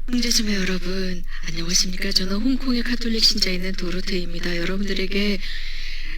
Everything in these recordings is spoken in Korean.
형제자매 여러분, 안녕하십니까? 저는 홍콩의 가톨릭 신자인 도로테입니다. 여러분들에게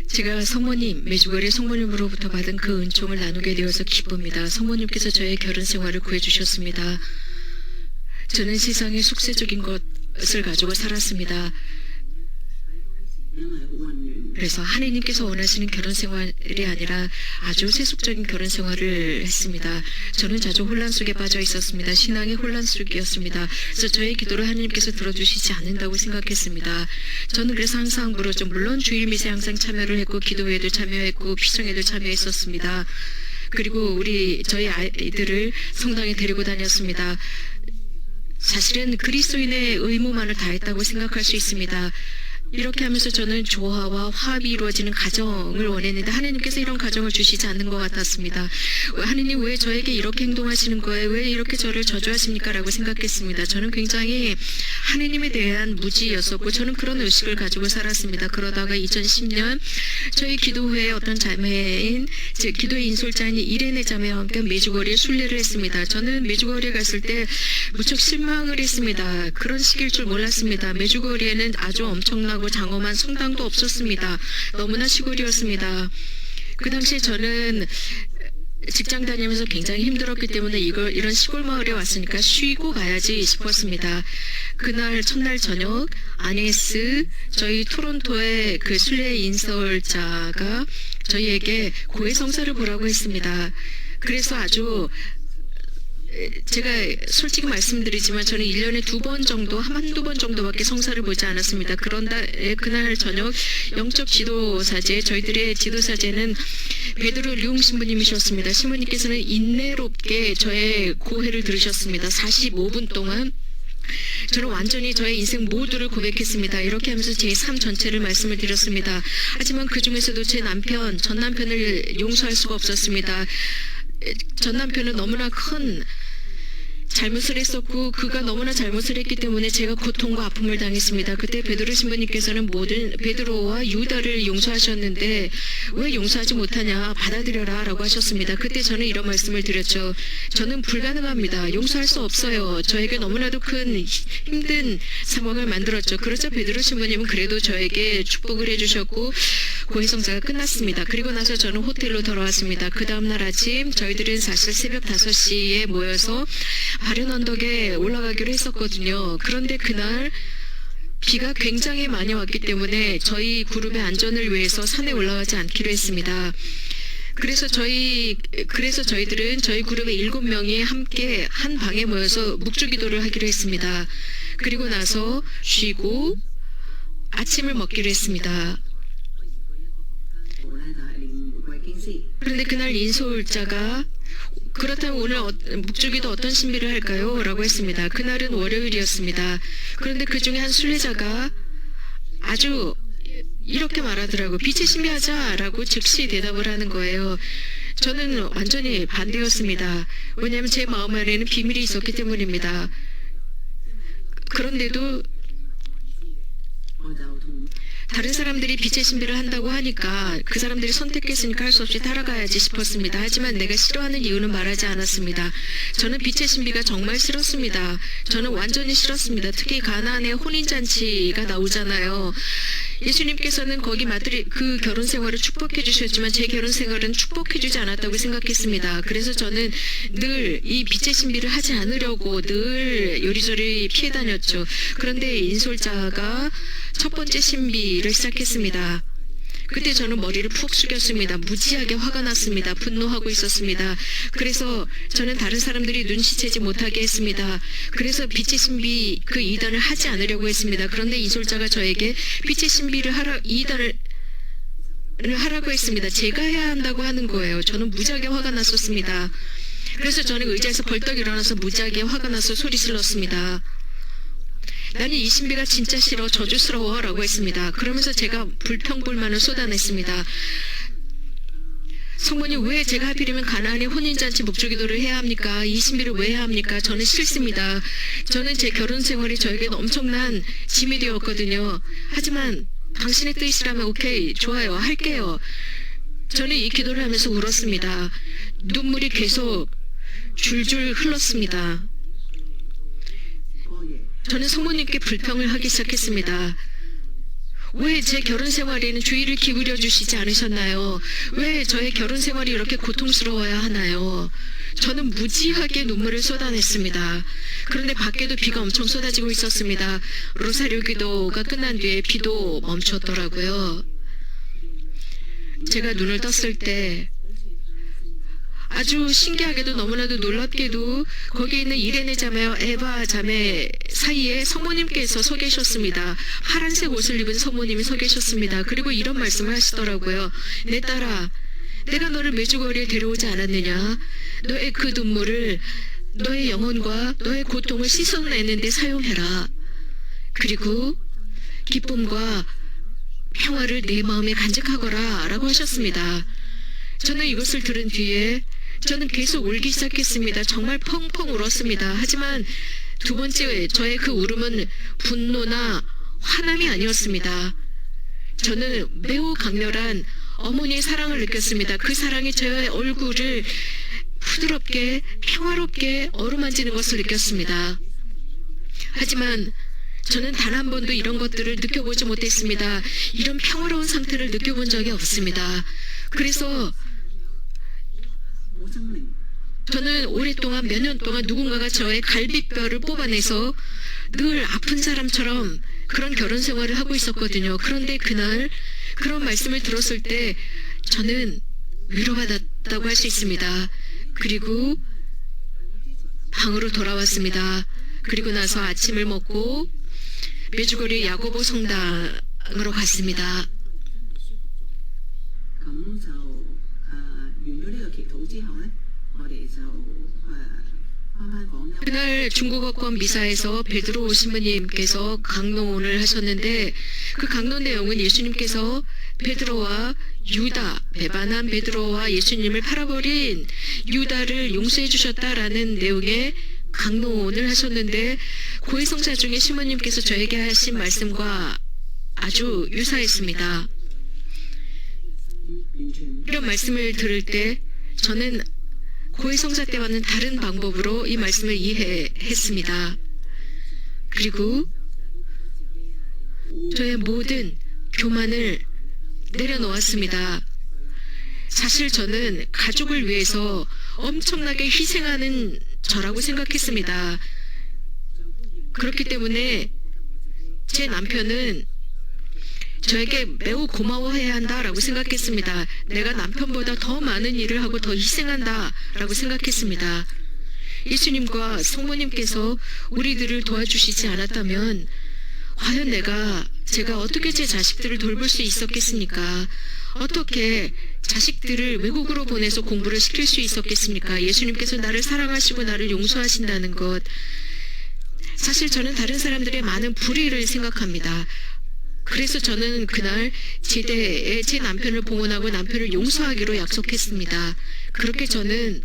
제가 성모님, 메주거리 성모님으로부터 받은 그 은총을 나누게 되어서 기쁩니다. 성모님께서 저의 결혼 생활을 구해주셨습니다. 저는 세상의 속세적인 것을 가지고 살았습니다. 그래서 하느님께서 원하시는 결혼 생활이 아니라 아주 세속적인 결혼 생활을 했습니다. 저는 자주 혼란 속에 빠져 있었습니다. 신앙의 혼란 속이었습니다. 그래서 저의 기도를 하느님께서 들어주시지 않는다고 생각했습니다. 저는 그래서 항상 물었죠. 물론 주일 미세 항상 참여를 했고 기도회에도 참여했고 피정회도 참여했었습니다. 그리고 저희 아이들을 성당에 데리고 다녔습니다. 사실은 그리스도인의 의무만을 다했다고 생각할 수 있습니다. 이렇게 하면서 저는 조화와 화합이 이루어지는 가정을 원했는데 하느님께서 이런 가정을 주시지 않는 것 같았습니다. 하느님 왜 저에게 이렇게 행동하시는 거예요? 왜 이렇게 저를 저주하십니까? 라고 생각했습니다. 저는 굉장히 하느님에 대한 무지였었고 저는 그런 의식을 가지고 살았습니다. 그러다가 2010년 저희 기도회의 어떤 자매인 기도의 인솔자인 이레네 자매와 함께 메주거리에 순례를 했습니다. 저는 메주거리에 갔을 때 무척 실망을 했습니다. 그런 시기일 줄 몰랐습니다. 메주거리에는 아주 엄청나고 장엄한 성당도 없었습니다. 너무나 시골이었습니다. 그 당시에 저는 직장 다니면서 굉장히 힘들었기 때문에 이런 시골 마을에 왔으니까 쉬고 가야지 싶었습니다. 그날 첫날 저녁 아네스 저희 토론토의 그 순례 인솔자가 저희에게 고해 성사를 보라고 했습니다. 그래서 아주 제가 솔직히 말씀드리지만 저는 1년에 한두 번 정도밖에 성사를 보지 않았습니다. 그런데 그날 저녁 영적 지도사제, 저희들의 지도사제는 베드로 룡 신부님이셨습니다. 신부님께서는 인내롭게 저의 고해를 들으셨습니다. 45분 동안 저는 완전히 저의 인생 모두를 고백했습니다. 이렇게 하면서 제 삶 전체를 말씀을 드렸습니다. 하지만 그 중에서도 전 남편을 용서할 수가 없었습니다. 전 남편은 너무나 큰 잘못을 했었고 그가 너무나 잘못을 했기 때문에 제가 고통과 아픔을 당했습니다. 그때 베드로 신부님께서는 모든 베드로와 유다를 용서하셨는데 왜 용서하지 못하냐, 받아들여라 라고 하셨습니다. 그때 저는 이런 말씀을 드렸죠. 저는 불가능합니다. 용서할 수 없어요. 저에게 너무나도 큰 힘든 상황을 만들었죠. 그러자 베드로 신부님은 그래도 저에게 축복을 해주셨고 고해 성사가 끝났습니다. 그리고 나서 저는 호텔로 돌아왔습니다. 그 다음날 아침 저희들은 사실 새벽 5시에 모여서 바른 언덕에 올라가기로 했었거든요. 그런데 그날 비가 굉장히 많이 왔기 때문에 저희 그룹의 안전을 위해서 산에 올라가지 않기로 했습니다. 그래서 저희들은 저희 그룹의 7명이 함께 한 방에 모여서 묵주기도를 하기로 했습니다. 그리고 나서 쉬고 아침을 먹기로 했습니다. 그런데 그날 인솔자가 그렇다면 오늘 묵주기도 어떤 신비를 할까요? 라고 했습니다. 그날은 월요일이었습니다. 그런데 그 중에 한 순례자가 아주 이렇게 말하더라고요. 빛의 신비하자 라고 즉시 대답을 하는 거예요. 저는 완전히 반대였습니다. 왜냐하면 제 마음 안에는 비밀이 있었기 때문입니다. 그런데도 다른 사람들이 빛의 신비를 한다고 하니까 그 사람들이 선택했으니까 할 수 없이 따라가야지 싶었습니다. 하지만 내가 싫어하는 이유는 말하지 않았습니다. 저는 빛의 신비가 정말 싫었습니다. 저는 완전히 싫었습니다. 특히 가나안의 혼인잔치가 나오잖아요. 예수님께서는 거기 그 결혼 생활을 축복해 주셨지만 제 결혼 생활은 축복해 주지 않았다고 생각했습니다. 그래서 저는 늘 이 빛의 신비를 하지 않으려고 늘 요리조리 피해 다녔죠. 그런데 인솔자가 첫 번째 신비를 시작했습니다. 그때 저는 머리를 푹 숙였습니다. 무지하게 화가 났습니다. 분노하고 있었습니다. 그래서 저는 다른 사람들이 눈치채지 못하게 했습니다. 그래서 빛의 신비 그 2단을 하지 않으려고 했습니다. 그런데 인솔자가 저에게 빛의 신비를 2단을 하라고 했습니다. 제가 해야 한다고 하는 거예요. 저는 무지하게 화가 났었습니다. 그래서 저는 의자에서 벌떡 일어나서 무지하게 화가 나서 소리 질렀습니다. 나는 이 신비가 진짜 싫어, 저주스러워 라고 했습니다. 그러면서 제가 불평불만을 쏟아냈습니다. 성모님, 왜 제가 하필이면 가나안의 혼인잔치 묵주기도를 해야 합니까? 이 신비를 왜 해야 합니까? 저는 싫습니다. 저는 제 결혼 생활이 저에게 엄청난 짐이 되었거든요. 하지만 당신의 뜻이라면 오케이, 좋아요, 할게요. 저는 이 기도를 하면서 울었습니다. 눈물이 계속 줄줄 흘렀습니다. 저는 성모님께 불평을 하기 시작했습니다. 왜 제 결혼 생활에는 주의를 기울여 주시지 않으셨나요? 왜 저의 결혼 생활이 이렇게 고통스러워야 하나요? 저는 무지하게 눈물을 쏟아냈습니다. 그런데 밖에도 비가 엄청 쏟아지고 있었습니다. 로사리오 기도가 끝난 뒤에 비도 멈췄더라고요. 제가 눈을 떴을 때 아주 신기하게도 너무나도 놀랍게도 거기에 있는 이레네 자매와 에바 자매 사이에 성모님께서 서 계셨습니다. 파란색 옷을 입은 성모님이 서 계셨습니다. 그리고 이런 말씀을 하시더라고요. 내 딸아, 내가 너를 메주거리에 데려오지 않았느냐? 너의 그 눈물을 너의 영혼과 너의 고통을 씻어내는 데 사용해라. 그리고 기쁨과 평화를 내 마음에 간직하거라 라고 하셨습니다. 저는 이것을 들은 뒤에 저는 계속 울기 시작했습니다. 정말 펑펑 울었습니다. 하지만 두 번째 저의 그 울음은 분노나 화남이 아니었습니다. 저는 매우 강렬한 어머니의 사랑을 느꼈습니다. 그 사랑이 저의 얼굴을 부드럽게 평화롭게 어루만지는 것을 느꼈습니다. 하지만 저는 단 한 번도 이런 것들을 느껴보지 못했습니다. 이런 평화로운 상태를 느껴본 적이 없습니다. 그래서 저는 오랫동안 몇 년 동안 누군가가 저의 갈비뼈를 뽑아내서 늘 아픈 사람처럼 그런 결혼 생활을 하고 있었거든요. 그런데 그날 그런 말씀을 들었을 때 저는 위로받았다고 할 수 있습니다. 그리고 방으로 돌아왔습니다. 그리고 나서 아침을 먹고 메주거리 야고보 성당으로 갔습니다. 그날 중국어권 미사에서 베드로 신부님께서 강론을 하셨는데 그 강론 내용은 예수님께서 베드로와 유다, 배반한 베드로와 예수님을 팔아버린 유다를 용서해 주셨다라는 내용의 강론을 하셨는데 고해성사 중에 신부님께서 저에게 하신 말씀과 아주 유사했습니다. 이런 말씀을 들을 때 저는 고해성사 때와는 다른 방법으로 이 말씀을 이해했습니다. 그리고 저의 모든 교만을 내려놓았습니다. 사실 저는 가족을 위해서 엄청나게 희생하는 저라고 생각했습니다. 그렇기 때문에 제 남편은 저에게 매우 고마워해야 한다라고 생각했습니다. 내가 남편보다 더 많은 일을 하고 더 희생한다라고 생각했습니다. 예수님과 성모님께서 우리들을 도와주시지 않았다면 과연 제가 어떻게 제 자식들을 돌볼 수 있었겠습니까? 어떻게 자식들을 외국으로 보내서 공부를 시킬 수 있었겠습니까? 예수님께서 나를 사랑하시고 나를 용서하신다는 것. 사실 저는 다른 사람들의 많은 불의를 생각합니다. 그래서 저는 그날 제대에 제 남편을 봉헌하고 남편을 용서하기로 약속했습니다. 그렇게 저는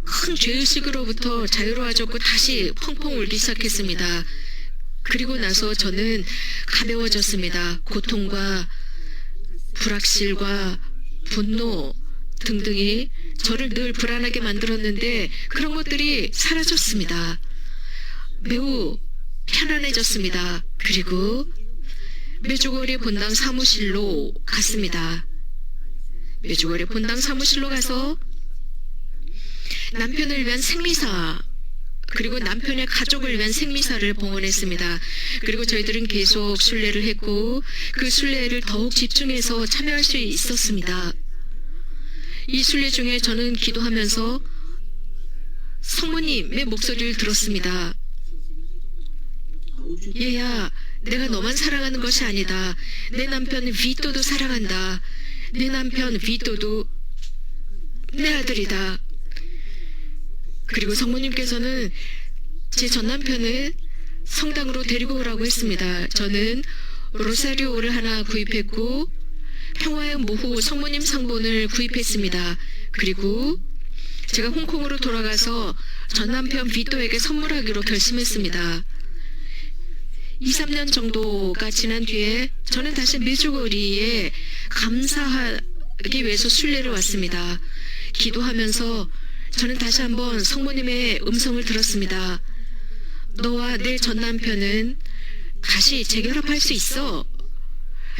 큰 죄의식으로부터 자유로워졌고 다시 펑펑 울기 시작했습니다. 그리고 나서 저는 가벼워졌습니다. 고통과 불확실과 분노 등등이 저를 늘 불안하게 만들었는데 그런 것들이 사라졌습니다. 매우 편안해졌습니다. 그리고 메주거리 본당 사무실로 갔습니다. 메주거리 본당 사무실로 가서 남편을 위한 생리사 그리고 남편의 가족을 위한 생리사를 봉헌했습니다. 그리고 저희들은 계속 순례를 했고 그 순례를 더욱 집중해서 참여할 수 있었습니다. 이 순례 중에 저는 기도하면서 성모님의 목소리를 들었습니다. 얘야, 내가 너만 사랑하는 것이 아니다. 내 남편 비토도 사랑한다. 내 남편 비토도 내 아들이다. 그리고 성모님께서는 제 전남편을 성당으로 데리고 오라고 했습니다. 저는 로사리오를 하나 구입했고 평화의 모후 성모님 상본을 구입했습니다. 그리고 제가 홍콩으로 돌아가서 전남편 비토에게 선물하기로 결심했습니다. 2, 3년 정도가 지난 뒤에 저는 다시 메주거리에 감사하기 위해서 순례를 왔습니다. 기도하면서 저는 다시 한번 성모님의 음성을 들었습니다. 너와 내 전 남편은 다시 재결합할 수 있어.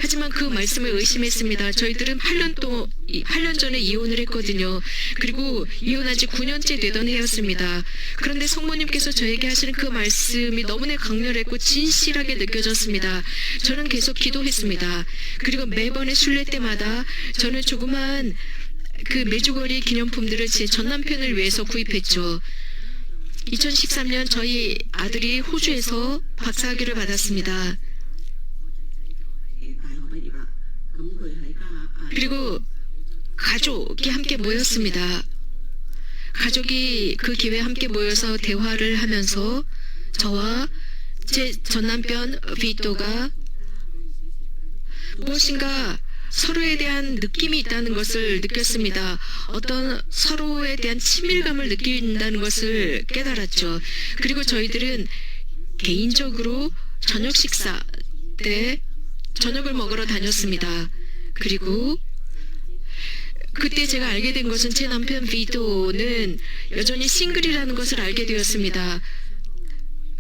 하지만 그 말씀을 의심했습니다. 저희들은 8년 전에 이혼을 했거든요. 그리고 이혼한 지 9년째 되던 해였습니다. 그런데 성모님께서 저에게 하시는 그 말씀이 너무나 강렬했고 진실하게 느껴졌습니다. 저는 계속 기도했습니다. 그리고 매번의 순례 때마다 저는 조그만 그 메주거리 기념품들을 제 전 남편을 위해서 구입했죠. 2013년 저희 아들이 호주에서 박사학위를 받았습니다. 그리고 가족이 함께 모였습니다. 가족이 그 기회에 함께 모여서 대화를 하면서 저와 제 전 남편 비토가 무엇인가 서로에 대한 느낌이 있다는 것을 느꼈습니다. 어떤 서로에 대한 친밀감을 느낀다는 것을 깨달았죠. 그리고 저희들은 개인적으로 저녁 식사 때 저녁을 먹으러 다녔습니다. 그리고 그때 제가 알게 된 것은 제 남편 비토는 여전히 싱글이라는 것을 알게 되었습니다.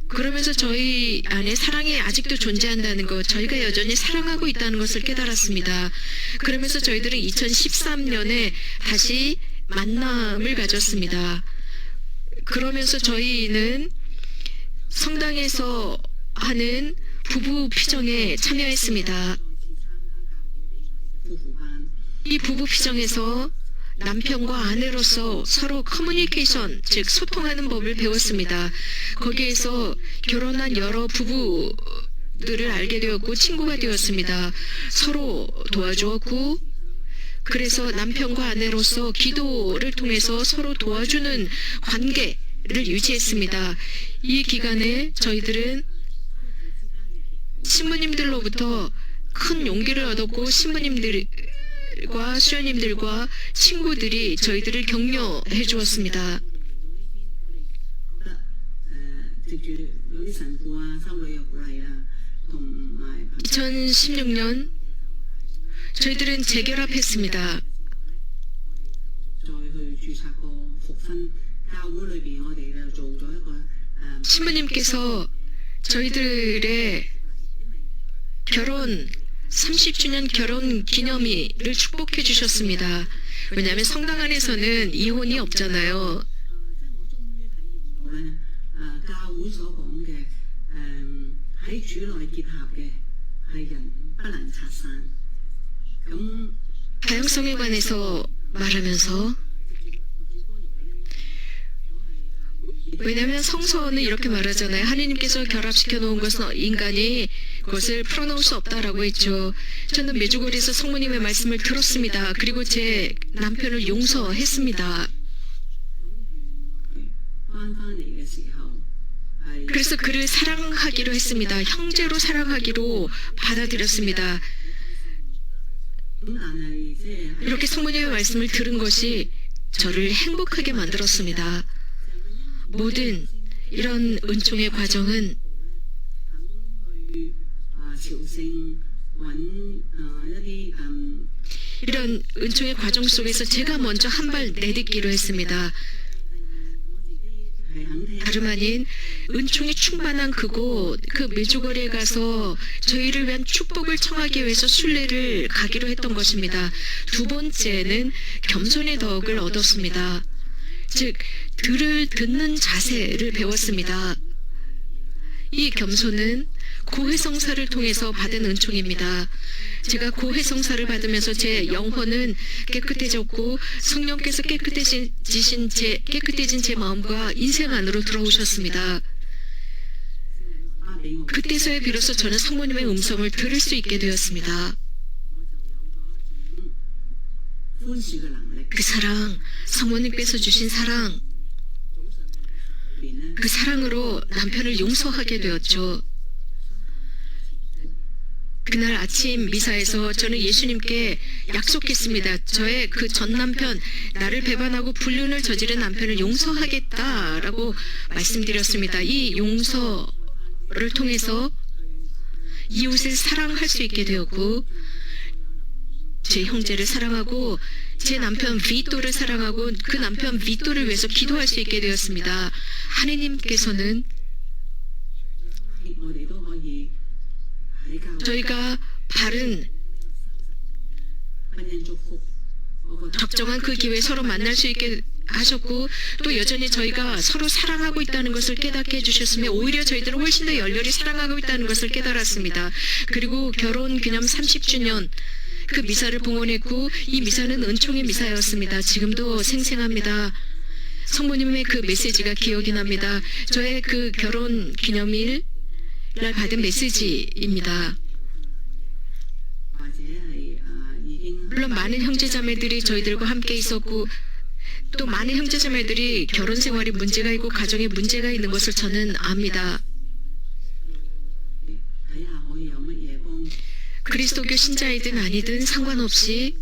그러면서 저희 안에 사랑이 아직도 존재한다는 것, 저희가 여전히 사랑하고 있다는 것을 깨달았습니다. 그러면서 저희들은 2013년에 다시 만남을 가졌습니다. 그러면서 저희는 성당에서 하는 부부 피정에 참여했습니다. 이 부부 피정에서 남편과 아내로서 서로 커뮤니케이션, 즉 소통하는 법을 배웠습니다. 거기에서 결혼한 여러 부부들을 알게 되었고 친구가 되었습니다. 서로 도와주었고 그래서 남편과 아내로서 기도를 통해서 서로 도와주는 관계를 유지했습니다. 이 기간에 저희들은 신부님들로부터 큰 용기를 얻었고 신부님들과 수녀님들과 친구들이 저희들을 격려해 주었습니다. 2016년 저희들은 재결합했습니다. 신부님께서 저희들의 결혼 30주년 결혼 기념일을 축복해 주셨습니다. 왜냐하면 성당 안에서는 이혼이 없잖아요. 다양성에 관해서 말하면서 왜냐하면 성서는 이렇게 말하잖아요. 하느님께서 결합시켜 놓은 것은 인간이 그것을 풀어놓을 수 없다라고 했죠. 저는 메주거리에서 성모님의 말씀을 들었습니다. 그리고 제 남편을 용서했습니다. 그래서 그를 사랑하기로 했습니다. 형제로 사랑하기로 받아들였습니다. 이렇게 성모님의 말씀을 들은 것이 저를 행복하게 만들었습니다. 모든 이런 은총의 과정은 이런 은총의 과정 속에서 제가 먼저 한 발 내딛기로 했습니다. 다름 아닌 은총이 충만한 그곳, 그 메주거리에 가서 저희를 위한 축복을 청하기 위해서 순례를 가기로 했던 것입니다. 두 번째는 겸손의 덕을 얻었습니다. 즉, 들을 듣는 자세를 배웠습니다. 이 겸손은 고해성사를 통해서 받은 은총입니다. 제가 고해성사를 받으면서 제 영혼은 깨끗해졌고 성령께서 깨끗해진 제 마음과 인생 안으로 들어오셨습니다. 그때서야 비로소 저는 성모님의 음성을 들을 수 있게 되었습니다. 그 사랑, 성모님께서 주신 사랑, 그 사랑으로 남편을 용서하게 되었죠. 그날 아침 미사에서 저는 예수님께 약속했습니다. 저의 그 전 남편, 나를 배반하고 불륜을 저지른 남편을 용서하겠다라고 말씀드렸습니다. 이 용서를 통해서 이웃을 사랑할 수 있게 되었고 제 형제를 사랑하고 제 남편 비토를 사랑하고 그 남편 비토를 위해서 기도할 수 있게 되었습니다. 하느님께서는 我哋都可以比較 저희가 바른 婚姻祝福。我覺得 적정한 그 기회에 서로 만날 수 있게 하셨고 또 여전히 저희가 서로 사랑하고 있다는 것을 깨닫게 해주셨으며 오히려 저희들은 훨씬 더 열렬히 사랑하고 있다는 것을 깨달았습니다. 그리고 결혼 기념 30주년 그 미사를 봉헌했고 이 미사는 은총의 미사였습니다. 지금도 생생합니다. 성모님의 그 메시지가 기억이 납니다. 저의 그 결혼 기념일 날 받은 메시지입니다. 或者係已經 물론 많은 형제자매들이 저희들과 함께 있었고 또 많은 형제자매들이 결혼 생활에 문제가 있고 가정에 문제가 있는 것을 저는 압니다. 睇下可以有乜嘢幫 그리스도교 신자이든 아니든 상관없이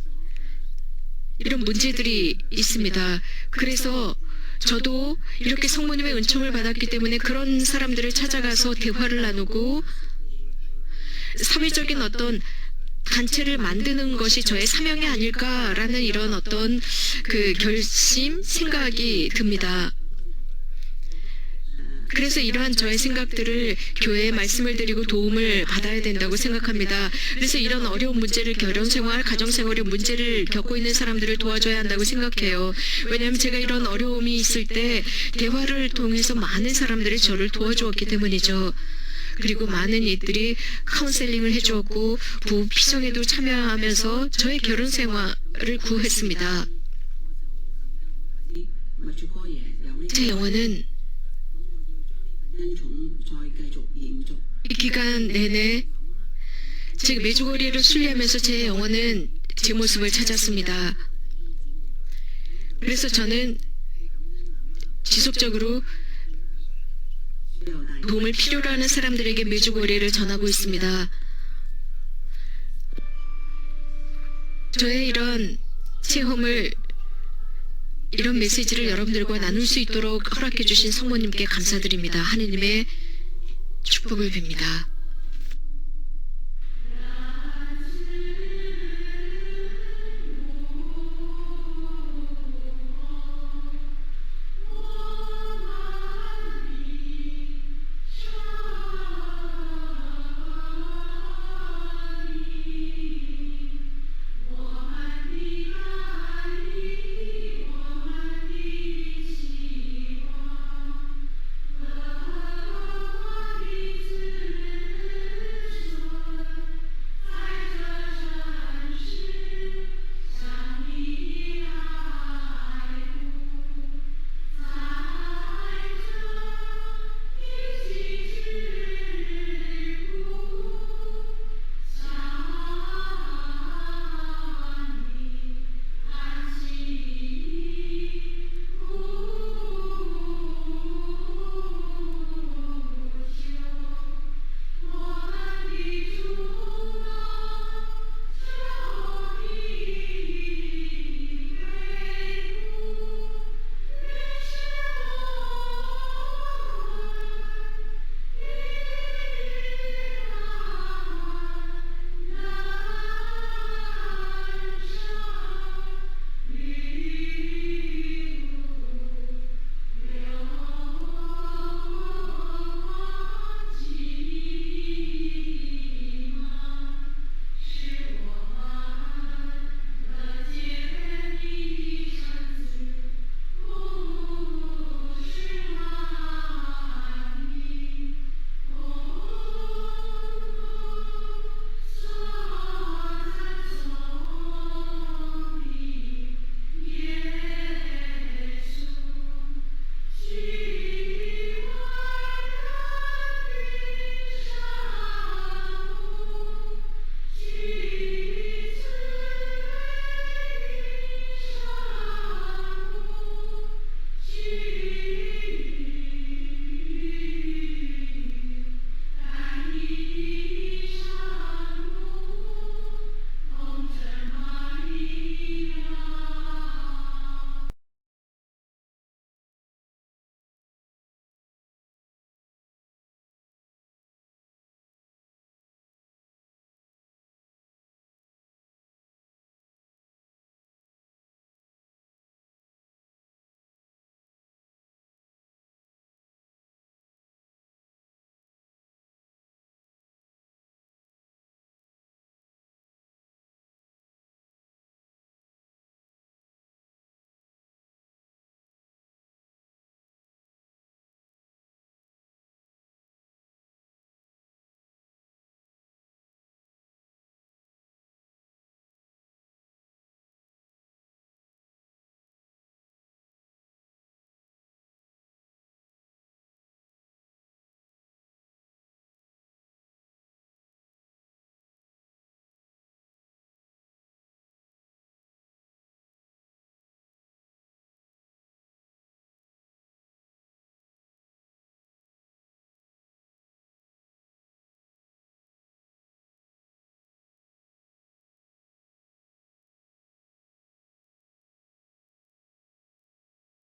이런 문제들이 있습니다. 그래서 저도 이렇게 성모님의 은총을 받았기 때문에 그런 사람들을 찾아가서 대화를 나누고 사회적인 어떤 단체를 만드는 것이 저의 사명이 아닐까라는 이런 어떤 그 결심, 생각이 듭니다. 그래서 이러한 저의 생각들을 교회에 말씀을 드리고 도움을 받아야 된다고 생각합니다. 그래서 이런 어려운 문제를 결혼생활, 가정생활의 문제를 겪고 있는 사람들을 도와줘야 한다고 생각해요. 왜냐하면 제가 이런 어려움이 있을 때 대화를 통해서 많은 사람들이 저를 도와주었기 때문이죠. 그리고 많은 이들이 카운셀링을 해주었고 부부 피정에도 참여하면서 저의 결혼생활을 구했습니다. 密住哥爺有呢 제 영혼은 恩寵再繼續延續。 이 기간 내내 즉 메주거리를 순례하면서 제 영혼은 제 모습을 찾았습니다. 그래서 저는 지속적으로 도움을 필요로 하는 사람들에게 메주거리를 전하고 있습니다. 저의 이런 체험을 이런 메시지를 여러분들과 나눌 수 있도록 허락해 주신 성모님께 감사드립니다. 하느님의 축복을 빕니다.